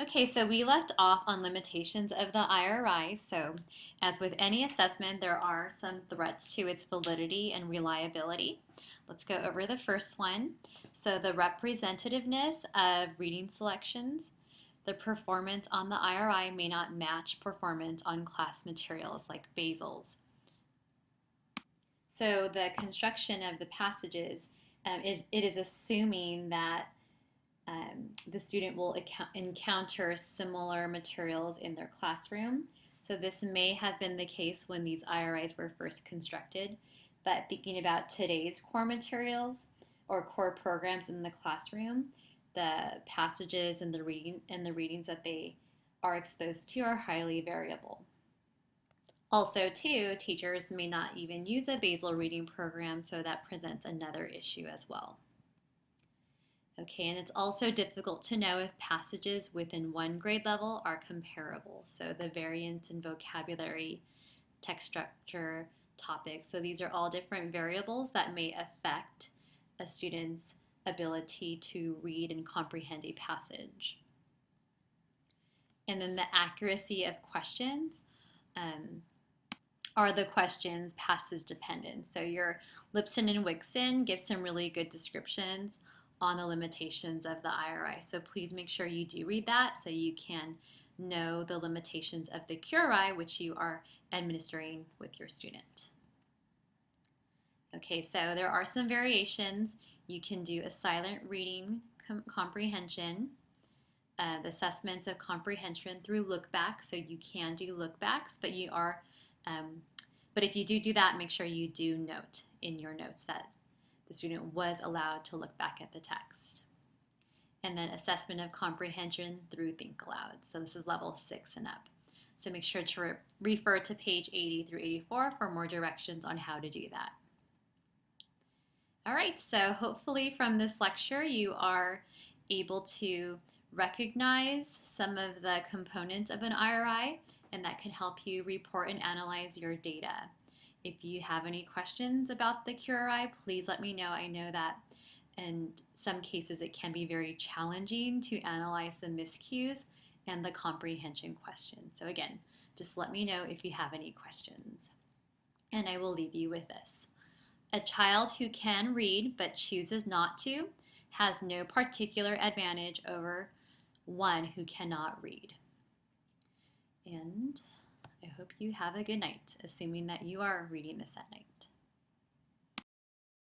Okay, so we left off on limitations of the IRI. So, as with any assessment, there are some threats to its validity and reliability. Let's go over the first one. So, the representativeness of reading selections. The performance on the IRI may not match performance on class materials like Basil's. So, the construction of the passages, it is assuming that the student will encounter similar materials in their classroom. So this may have been the case when these IRIs were first constructed, but thinking about today's core materials or core programs in the classroom, the passages and the readings that they are exposed to are highly variable. Also, too, teachers may not even use a basal reading program, so that presents another issue as well. Okay, and it's also difficult to know if passages within one grade level are comparable. So the variance in vocabulary, text structure, topics. So these are all different variables that may affect a student's ability to read and comprehend a passage. And then the accuracy of questions. Are the questions passage dependent? So your Lipson and Wixon give some really good descriptions on the limitations of the IRI. So please make sure you do read that so you can know the limitations of the QRI, which you are administering with your student. Okay, so there are some variations. You can do a silent reading comprehension, the assessments of comprehension through look back. So you can do look backs, but but if you do that, make sure you do note in your notes that the student was allowed to look back at the text. And then assessment of comprehension through Think Aloud. So this is level 6 and up. So make sure to refer to page 80 through 84 for more directions on how to do that. All right, so hopefully from this lecture you are able to recognize some of the components of an IRI, and that can help you report and analyze your data. If you have any questions about the QRI, please let me know. I know that in some cases it can be very challenging to analyze the miscues and the comprehension questions. So again, just let me know if you have any questions. And I will leave you with this. A child who can read but chooses not to has no particular advantage over one who cannot read. And I hope you have a good night, assuming that you are reading this at night.